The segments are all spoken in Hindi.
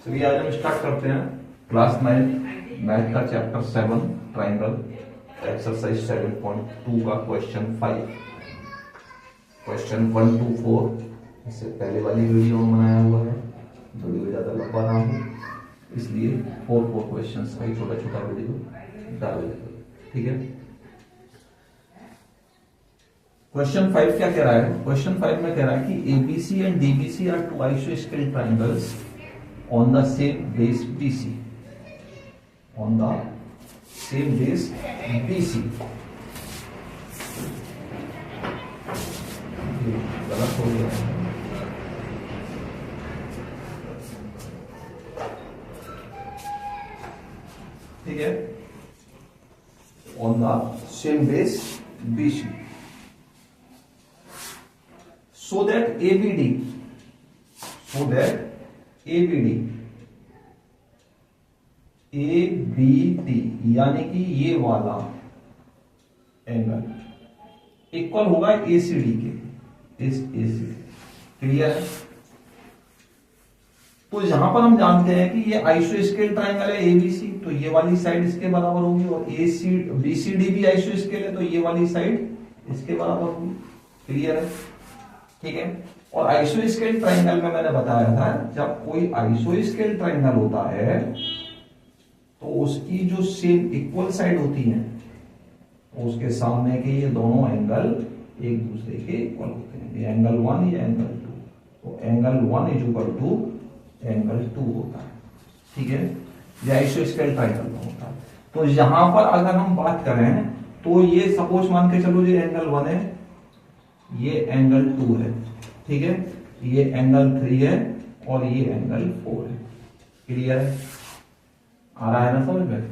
चलिए आज हम स्टार्ट करते हैं क्लास 9 मैथ का चैप्टर 7 ट्राइंगल एक्सरसाइज 7.2 का क्वेश्चन 5 क्वेश्चन 1 to 4। इससे पहले वाली वीडियो में बनाया हुआ है, वीडियो ज्यादा लंबा ना हो इसलिए 4 क्वेश्चंस का ही छोटा छोटा वीडियो डाल देते, ठीक है। क्वेश्चन 5 क्या कह रहा है? क्वेश्चन 5 में कह रहा है कि ABC and DBC are two आइसोस्केल triangles on the same base BC, on the same base BC। गलत हो गया, ठीक है। on the same base BC so that ABD यानी कि ये वाला एंगल इक्वल होगा एसीडी के, इस एसीडी। क्लियर है? तो यहां पर हम जानते हैं कि ये आइसोस्केल ट्राइंगल है एबीसी, तो ये वाली साइड इसके बराबर होगी, और बीसीडी भी आइसोस्केल है तो ये वाली साइड इसके बराबर होगी। क्लियर है? ठीक है। और आइसोस्केल ट्राइंगल में मैंने बताया था जब कोई आइसोस्केल ट्राइंगल होता है तो उसकी जो सेम इक्वल साइड होती है तो उसके सामने के ये दोनों एंगल एक दूसरे के इक्वल होते हैं। ये एंगल 1 या एंगल 2, तो angle 1 is equal to angle 2 होता है, ठीक है। ये आइसोस्केल ट्राइंगल में होता है। तो यहां पर अगर हम बात करें तो ये सपोज मान के चलो ये एंगल 1 है, ये एंगल 2 है, ठीक है, ये एंगल 3 है और ये एंगल 4 है। क्लियर है? आ रहा है ना समझ में?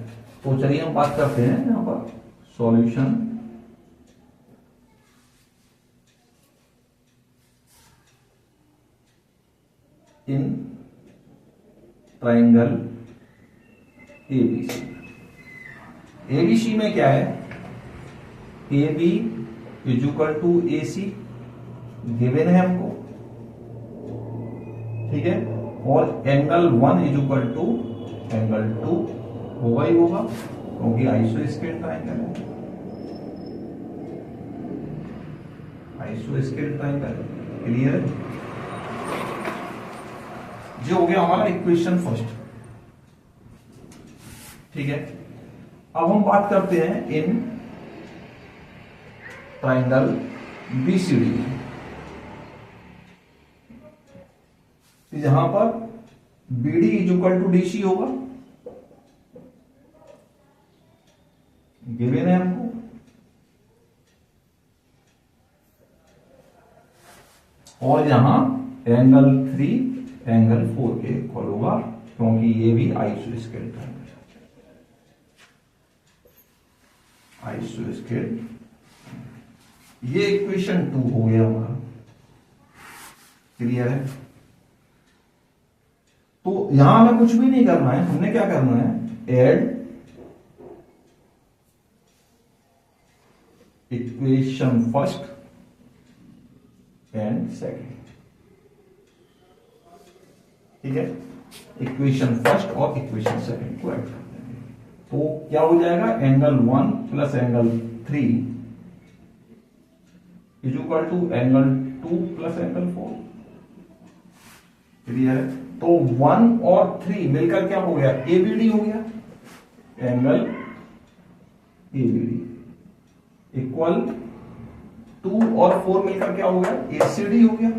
तो चलिए हम बात करते हैं यहां पर solution. In triangle ABC, ABC में क्या है? A B is equal to A C given है हमको, ठीक है, और angle 1 is equal to angle 2 होगा ही होगा क्योंकि आइसोस्केल ट्राइंगल है, आइसोस्केल ट्राइंगल। क्लियर है? जो हो गया हमारा इक्वेशन फर्स्ट, ठीक है। अब हम बात करते हैं इन ट्राइंगल बीसीडी, जहां पर BD is equal to DC होगा, गिवन है हमको, और यहां एंगल 3 एंगल 4 के इक्वल होगा क्योंकि ये भी आइसोस्केल ट्राइंगल, आइसोस्केल। ये इक्वेशन 2 हो गया हमारा। क्लियर है? तो यहां हमें कुछ भी नहीं करना है, हमने क्या करना है? Add equation first and second, ठीक है। इक्वेशन फर्स्ट और इक्वेशन सेकंड को ऐड कर देंगे तो क्या हो जाएगा? Angle 1 plus angle 3 is equal to angle 2 plus angle 4। Clear है? तो 1 और 3 मिलकर क्या हो गया? एबीडी हो गया, एंगल एबीडी इक्वल 2 और 4 मिलकर क्या हो गया? एसीडी हो गया,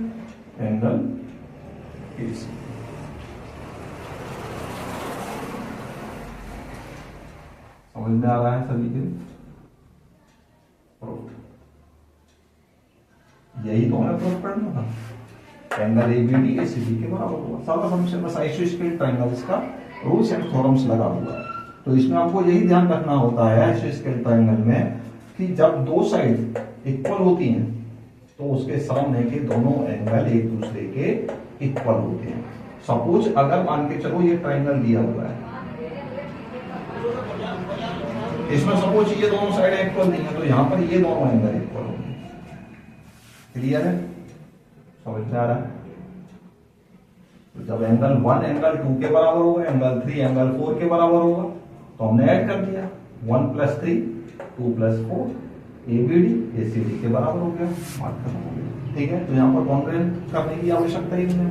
एंगल एसी। समझ में आ रहा है सभी के? यही तो हमें प्रूफ करना था, एंगल एबीडी एसीडी के बराबर होगा। सारा हमसे बस आइसोस्केल ट्राइंगल्स का रूल्स एंड थ्योरम्स लगा हुआ है। तो इसमें हमको यही ध्यान रखना होता है आइसोस्केल ट्राइंगल में कि जब दो साइड इक्वल होती हैं तो उसके सामने के दोनों एंगल एक दूसरे के इक्वल होते हैं। सपोज अगर मान के चलो ये ट्राइंगल दिया हुआ है, इसमें सपोज ये दोनों साइड इक्वल नहीं है तो यहां पर ये दोनों एंगल इक्वल होंगे। क्लियर है? समझ में आ रहा है? तो जब एंगल 1 एंगल 2 के बराबर होगा, एंगल 3 एंगल 4 के बराबर होगा, तो हमने ऐड कर दिया 1 + 3 2 + 4 ABD ACD के बराबर हो गया, बात खत्म हो गया। ठीक है, तो यहाँ पर कॉन्ग्रुएंट करने की आवश्यकता ही नहीं है।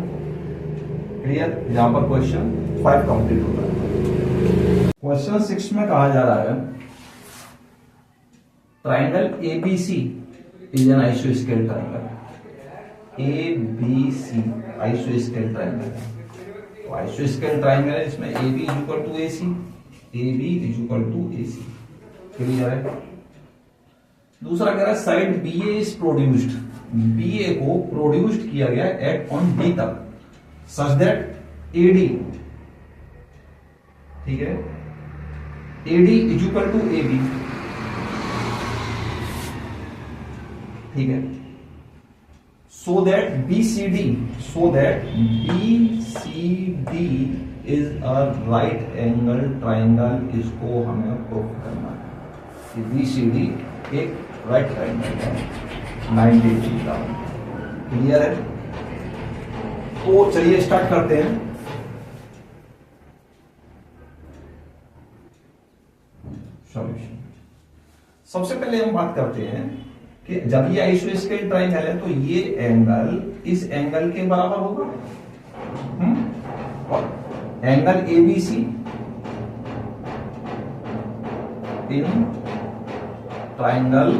क्लियर, यहाँ पर क्वेश्चन 5 कंप्लीट होता है। क्वेश्चन 6 में कहा जा रहा है ट्राइंगल ABC इज एन आइसोस्केल ट्राइंगल। ABC आइसोस्केल ट्राइंगल, तो आइसोस्केल ट्राइंगल है, इसमें AB = AC, AB = AC। Clear है। दूसरा कह रहा है side BA is produced, BA को प्रोड्यूस्ड किया गया एट ऑन B तक सच दैट AD, ठीक है, AD = AB, ठीक है, so that BCD is a right angle triangle। इसको हमें प्रूव करना है कि BCD एक राइट ट्राइंगल है 90 डिग्री का। क्लियर है। तो चलिए स्टार्ट करते हैं। सॉल्यूशन। सबसे पहले हम बात करते हैं कि जब ये आइसोस्केल ट्राइंगल है तो ये एंगल इस एंगल के बराबर होगा, और angle ABC in triangle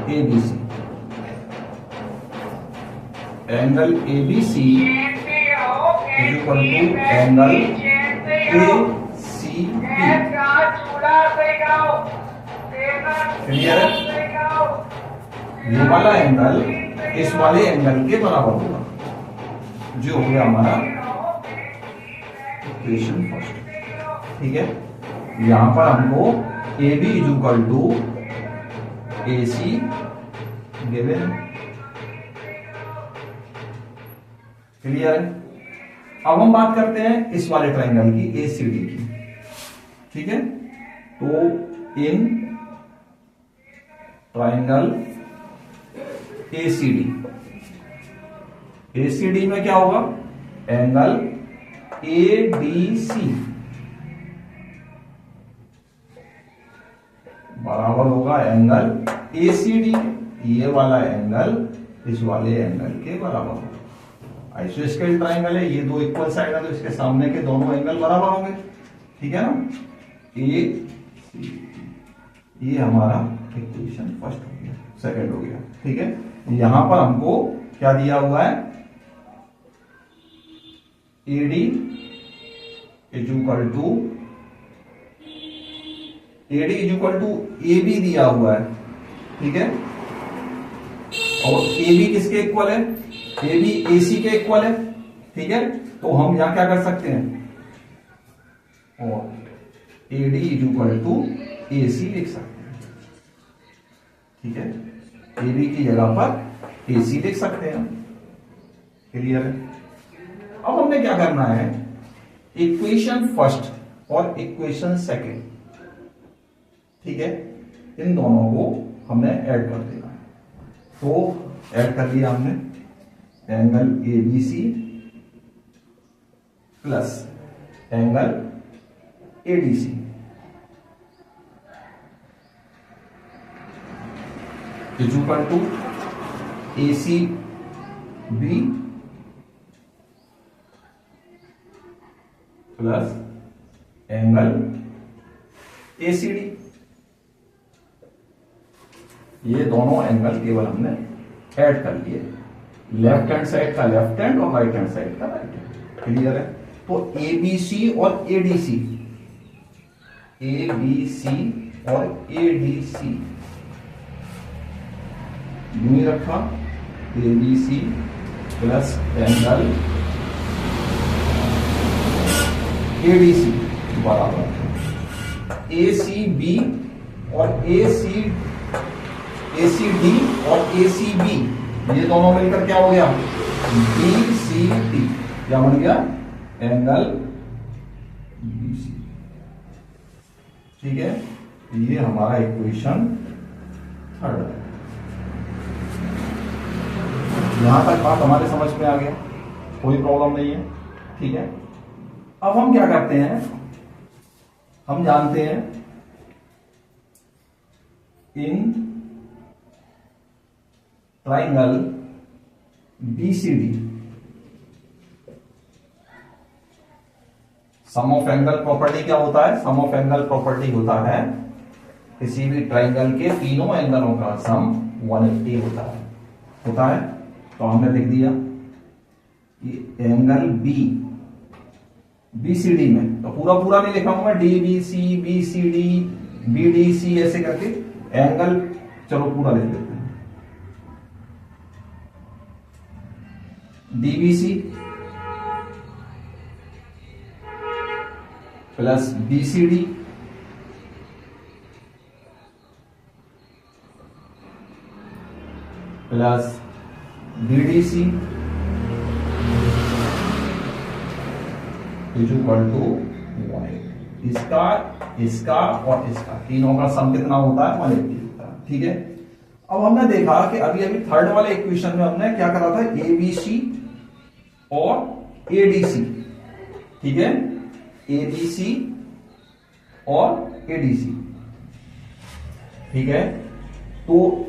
ABC, angle ABC = angle ACB। Clear है। ये वाला एंगल इस वाले एंगल के बराबर होगा, जो हो गया हमारा इक्वेशन फर्स्ट। ठीक है, यहां पर हमको AB = AC गिवन। क्लियर है। अब हम बात करते हैं इस वाले ट्राइंगल की ACD की। ठीक है, तो इन ट्राइंगल ACD में क्या होगा, एंगल ABC बराबर होगा एंगल ACD। ये वाला एंगल इस वाले एंगल के बराबर होगा। आइसोस्केल ट्राइंगल है, ये दो इक्वल साइड है, तो इसके सामने के दोनों एंगल बराबर होंगे। ठीक है ना। ये हमारा इक्वेशन फर्स्ट हो गया, सेकंड हो गया। ठीक है, यहां पर हमको क्या दिया हुआ है, AD = AB दिया हुआ है। ठीक है, और AB किसके इक्वल है, AB AC के इक्वल है। ठीक है, तो हम यहां क्या कर सकते हैं, और AD = AC लिख सकते हैं। ठीक है, AB की जगह पर AC लिख सकते हैं। क्लियर है। अब हमने क्या करना है, इक्वेशन फर्स्ट और इक्वेशन सेकंड, ठीक है, इन दोनों को हमने ऐड कर देना है। तो ऐड कर दिया हमने, angle ABC plus angle ADC = ACB plus angle ACD। ये दोनों एंगल केवल हमने ऐड कर लिए, लेफ्ट हैंड साइड का लेफ्ट हैंड और राइट हैंड साइड का राइट हैंड। क्लियर है। तो ABC और ADC यूं रखा, ABC प्लस एंगल ADC बराबर ACB और ACD और ACB, ये दोनों मिलकर क्या हो गया, BCD, क्या बन गया, एंगल BC। ठीक है, ये हमारा इक्वेशन थर्ड है। यहां तक बात हमारे समझ में आ गया, कोई प्रॉब्लम नहीं है। ठीक है, अब हम क्या करते हैं, हम जानते हैं in triangle BCD sum of angle property क्या होता है, सम ऑफ एंगल प्रॉपर्टी होता है किसी भी ट्राइंगल के तीनों एंगलों का सम 180 होता है। तो हमने लिख दिया कि एंगल बीसीडी में, तो पूरा नहीं लिखा हूं मैं, डीबीसी बीसीडी बीडीसी ऐसे करके एंगल, चलो पूरा लिख देते हैं, DBC plus BCD plus BDC is equal to 180। इसका और इसका तीनों का सम कितना होता है, 180 होता है। ठीक है, अब हमने देखा कि अभी थर्ड वाले इक्वेशन में हमने क्या करा था, एबीसी और एडीसी। ठीक है, एबीसी और एडीसी। ठीक है, तो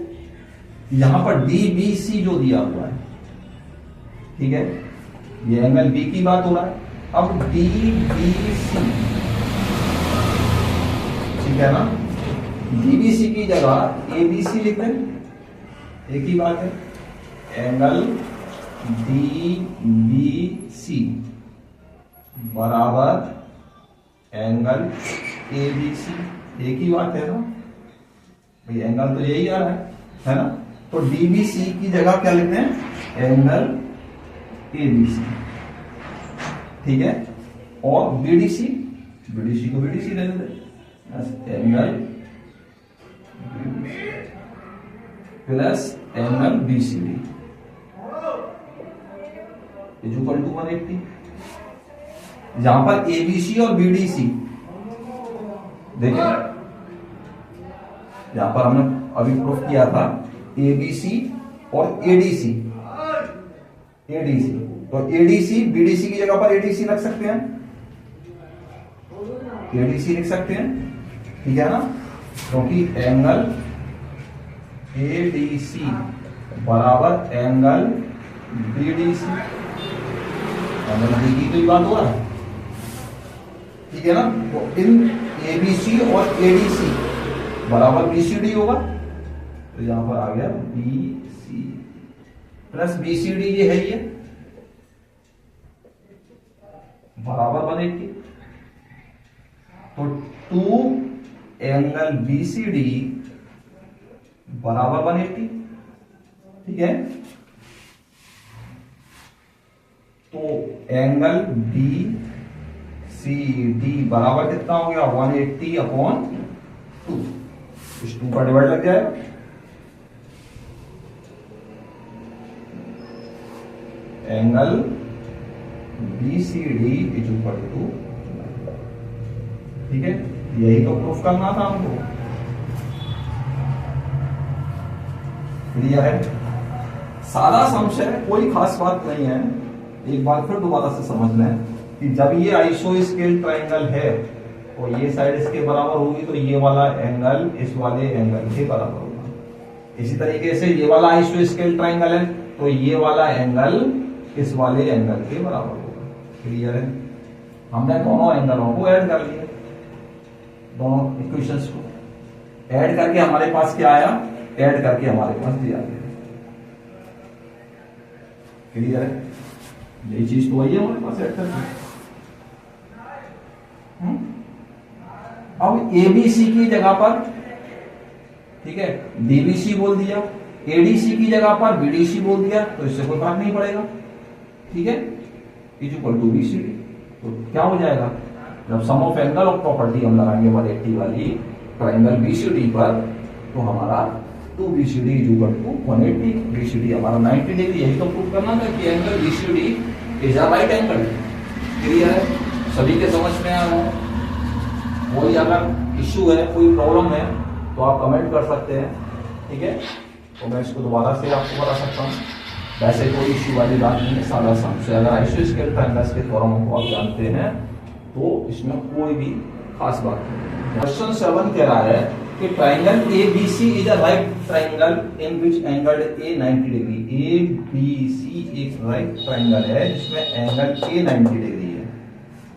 यहां पर डीबीसी जो दिया हुआ है, ठीक है, ये एंगल बी की बात हो रहा है। अब डीबीसी, ठीक है ना, डीबीसी की जगह एबीसी लिख दें, एक ही बात है, एंगल डीबीसी बराबर एंगल एबीसी, एक ही बात है ना भाई, एंगल तो यही आ रहा है ना। तो डीबीसी की जगह क्या लिखते हैं, एंगल एबीसी। ठीक है, और बीडीसी को बीडीसी ले लेते, angle plus angle BCD is equal to 180। यहां पर एबीसी और बीडीसी देखिए, यहां पर हमने अभी प्रूफ किया था एबीसी और एडीसी, तो एडीसी बीडीसी की जगह पर एडीसी रख सकते हैं, एडीसी लिख सकते हैं। ठीक है ना, क्योंकि एंगल एडीसी बराबर एंगल बीडीसी, एंगल बी की तो बात हो रहा है। ठीक है ना, तो इन एबीसी और एडीसी बराबर बीसीडी होगा, तो यहां पर आ गया बीसी प्लस बीसीडी, ये है ये बराबर 180। तो 2 एंगल बीसीडी बराबर 180। ठीक है, तो एंगल बी सी डी बराबर कितना हो गया, 180 अपॉन 2, इस 2 का डिवाइड लग जाएगा। Angle BCD is equal to, ठीक है, यही तो प्रूफ करना था हमको। क्लियर है, सादा समझ है, कोई खास बात नहीं है। एक बार फिर दोबारा से समझ लें कि जब ये आइसोस्केल ट्राइंगल है तो ये साइड इसके बराबर होगी, तो ये वाला एंगल इस वाले एंगल के बराबर होगा। इसी तरीके से ये वाला आइसोस्केल ट्राइंगल है तो ये वाला एंगल इस वाले एंगल के बराबर होगा। क्लियर है, हमने दोनों एंगलों को ऐड कर लिया, दोनों इक्वेशंस को ऐड करके हमारे पास क्या आया, ऐड करके हमारे पास दिया गया। क्लियर है, यही चीज तो आई है हमारे पास ऐड करके। अब एबीसी की जगह पर, ठीक है, डीबीसी बोल दिया, एडीसी की जगह पर बीडीसी बोल दिया, तो इससे कोई फर्क नहीं पड़ेगा। ठीक है, इज इक्वल टू बीसीडी। तो क्या हो जाएगा, जब सम ऑफ एंगल ऑफ प्रॉपर्टी हम लगाएंगे 180 वाली ट्राइंगल बीसीडी पर, तो हमारा 2BCD is equal to 180, BCD हमारा 90 डिग्री। यही तो प्रूव करना था कि angle BCD is a right angle. Clear है, सभी के समझ में आया है। कोई अगर इश्यू है, कोई प्रॉब्लम है, तो आप कमेंट कर सकते हैं। ठीक है, तो मैं इसको दोबारा से आपको बता सकता हूँ। वैसे कोई इश्यू वाली बात नहीं है, सादा सम से अगर आइसोस्केल ट्रायंगल्स के थ्योरम को आप जानते हैं तो इसमें कोई भी खास बात नहीं। क्वेश्चन 7 कह रहा है कि triangle ABC is a right triangle in which angle A 90 degree. ABC एक राइट ट्रायंगल है जिसमें एंगल A 90 डिग्री है,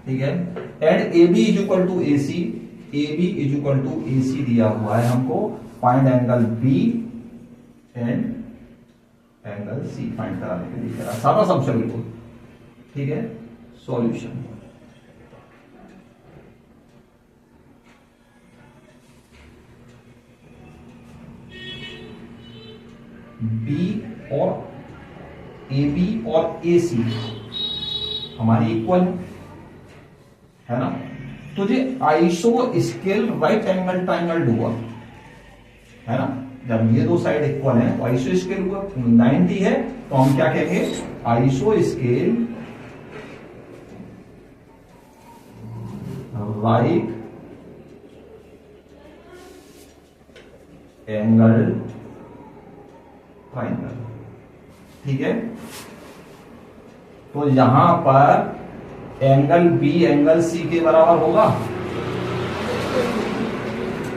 ठीक है। And AB is equal to AC, AB is equal to AC दिया हुआ है हमको। Find angle B and angle C find कराने के लिए कह रहा है, सारा समझ बिल्कुल, ठीक है। सॉल्यूशन B और AB और AC हमारी इक्वल है ना, तो ये iso scale right angle triangle हुआ है ना। जब ये दो साइड इक्वल है तो आइसो स्केल हुआ। 90 है तो हम क्या कहेंगे, iso scale right angle triangle, ठीक है। तो यहां पर एंगल B एंगल C के बराबर होगा,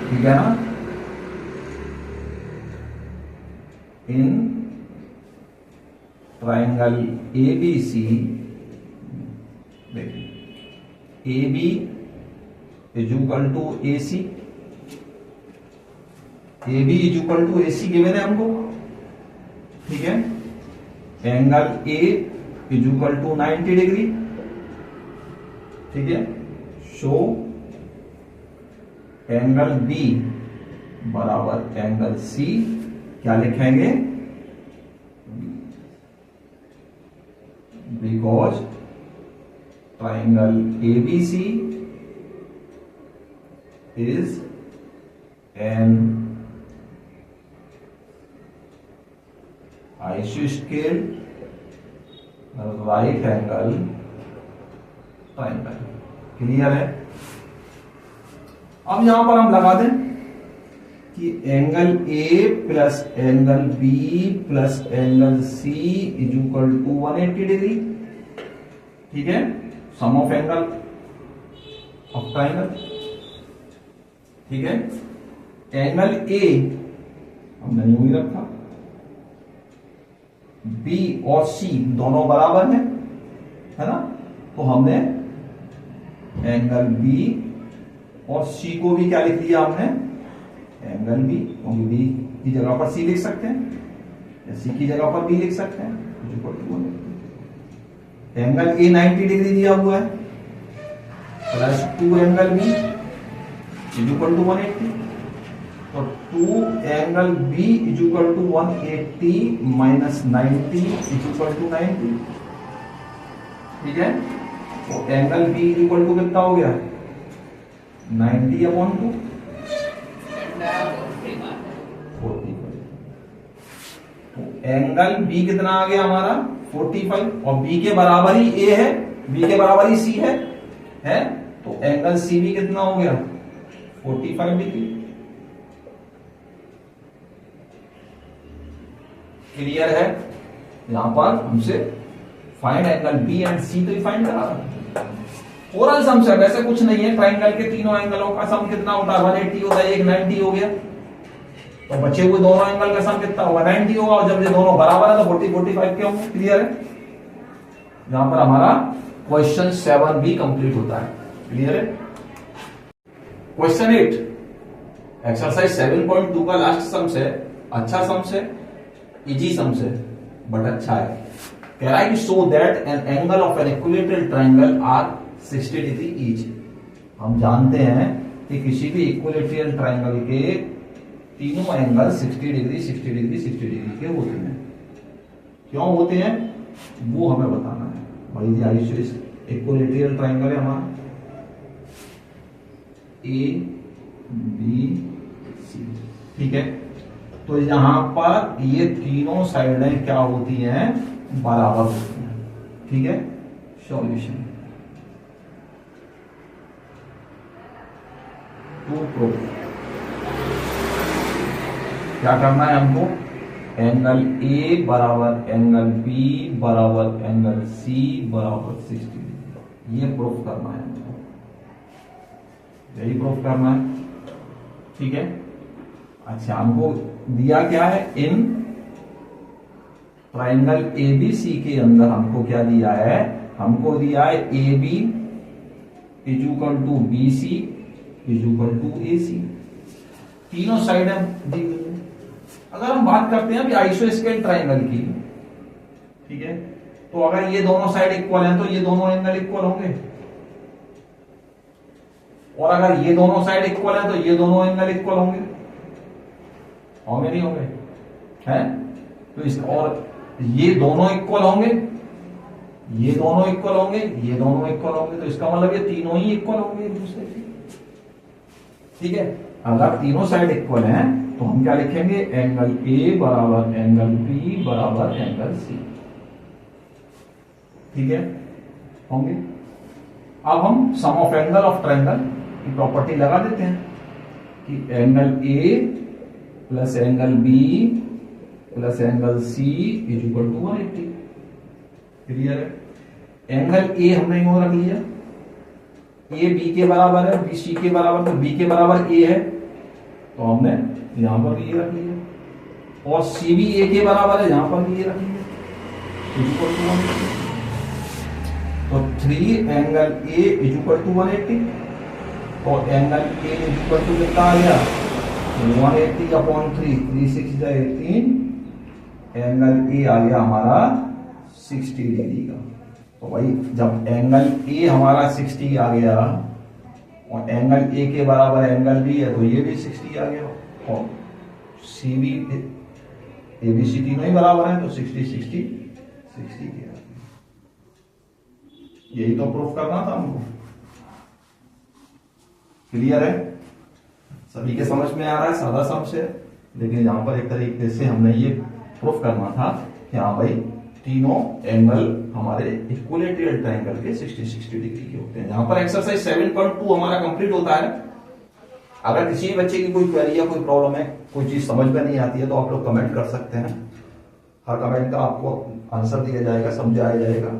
ठीक है ना। इन ट्रायंगल ABC, देखिए AB is equal to AC, AB is equal to AC given है हमको, ठीक है। Angle A is equal to 90 degree, ठीक है। शो एंगल B बराबर एंगल C, क्या लिखेंगे, because triangle ABC is an आइसोस्केल राइट एंगल ट्रायंगल। क्लियर है। अब यहां पर हम लगा दें कि angle A plus angle B plus angle C is equal to 180 degree, ठीक है। सम ऑफ एंगल ऑफ ट्रायंगल, ठीक है। एंगल A हमने यूं ही रखा, B और C दोनों बराबर है ना, तो हमने एंगल B और C को भी क्या लिख दिया हमने, एंगल B, क्योंकि B की जगह पर C लिख सकते हैं या C की जगह पर B लिख सकते हैं। एंगल A 90 डिग्री दिया हुआ है plus 2 angle B is equal to 180, तो 2 angle B is equal to 180 minus 90 is equal to 90, ठीक है। तो angle B is equal to कितना हो गया, 90 अपॉन 2 45। तो एंगल B कितना आ गया हमारा 45, और B के बराबर ही A है, B के बराबर ही C है, तो एंगल C भी कितना हो गया 45 डिग्री। क्लियर है। यहां पर हमसे find angle B and C तो ही फाइंड करा रहा, ओरल सम से वैसे कुछ नहीं है। ट्राइंगल के तीनों एंगलों का सम कितना होता है, 180 होता है, एक 90 हो गया, तो बचे हुए दोनों एंगल का सम कितना होगा 90 होगा, और जब ये दोनों बराबर है तो 40 45 के होंगे। क्लियर है। यहां पर हमारा क्वेश्चन 7 भी कंप्लीट होता है। क्लियर है। क्वेश्चन 8 एक्सरसाइज 7.2 का लास्ट सम से, अच्छा सम से, इजी सम से, बट अच्छा है। कह रहा है कि show that an angle of an equilateral triangle are 60 degree each. हम जानते हैं कि किसी भी इक्विलेटरल ट्रायंगल के तीनों एंगल 60 डिग्री 60 डिग्री 60 डिग्री के होते हैं। क्यों होते हैं वो हमें बताना है। भाई आइसो इक्विलेटरल ट्रायंगल है हमारा ए बी सी, ठीक है। तो यहां पर ये तीनों साइडें क्या होती हैं, बराबर होती हैं। ठीक है। सॉल्यूशन टू प्रूफ क्या करना है हमको, एंगल ए बराबर एंगल बी बराबर एंगल सी बराबर 60 डिग्री। ये प्रूफ करना है, यही प्रूफ करना है, ठीक है। अच्छा, हमको दिया क्या है, इन ट्राइंगल एबीसी के अंदर हमको क्या दिया है, हमको दिया है A B is equal to B C is equal to A C, तीनों साइड दी गई है। अगर हम बात करते हैं अभी आइसोस्केल ट्राइंगल की, ठीक है, तो अगर ये दोनों साइड इक्वल हैं तो ये दोनों एंगल इक्वल होंगे, और अगर ये दोनों साइड इक्वल हैं तो ये दोनों एंगल इक्वल होंगे, होंगे नहीं होंगे, हैं? तो इस और ये दोनों इक्वल होंगे, ये दोनों इक्वल होंगे, ये दोनों इक्वल होंगे, तो इसका मतलब ये तीनों ही इक्वल होंगे एक दूसरे के, ठीक है। अगर तीनों साइड इक्वल हैं तो हम क्या लिखेंगे, एंगल ए बराबर एंगल बी बराबर एंगल सी, ठीक है, होंगे। अब हम sum of angle of triangle की प्रॉपर्टी लगा देते हैं कि angle A plus angle B plus angle C is equal to 180। Clear है। एंगल ए हमने यूं रख लिया, ए बी के बराबर है, बी सी के बराबर, तो बी के बराबर ए है तो हमने यहां पर भी ए रख लिया, और सी भी ए के बराबर है, यहां पर भी ए रख लिया, इज इक्वल टू 180। तो 3 angle A is equal to 180, और angle A is equal to कितना आ गया, 180 अपॉन 3, 3 6 जा 18, एंगल ए आ गया हमारा 60 डिग्री का। तो भाई जब एंगल ए हमारा 60 आ गया और एंगल ए के बराबर एंगल बी है तो ये भी 60 आ गया, और C B A B C तीनों ही बराबर है तो 60 60 60 के। यही तो प्रूफ करना था हमको। क्लियर है, सभी के समझ में आ रहा है, सादा सम से, लेकिन यहां पर एक तरीके से हमने ये प्रूफ करना था कि हाँ भाई तीनों एंगल हमारे इक्विलेटरल ट्रायंगल के 60 60 डिग्री के होते हैं। यहां पर एक्सरसाइज 7.2 हमारा कंप्लीट होता है। अगर किसी बच्चे की कोई क्वेरी या कोई प्रॉब्लम है, कोई चीज समझ में नहीं आती है, तो आप लोग कमेंट कर सकते हैं। हर कमेंट का आपको आंसर दिया जाएगा, समझाया जाएगा,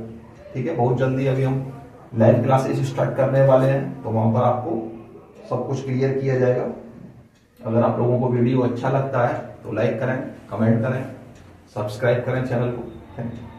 ठीक है। बहुत जल्दी अभी हम लाइव क्लासेस स्टार्ट करने वाले हैं, तो वहां पर आपको सब कुछ क्लियर किया जाएगा। अगर आप लोगों को वीडियो अच्छा लगता है तो लाइक करें, कमेंट करें, सब्सक्राइब करें चैनल को। Thank you.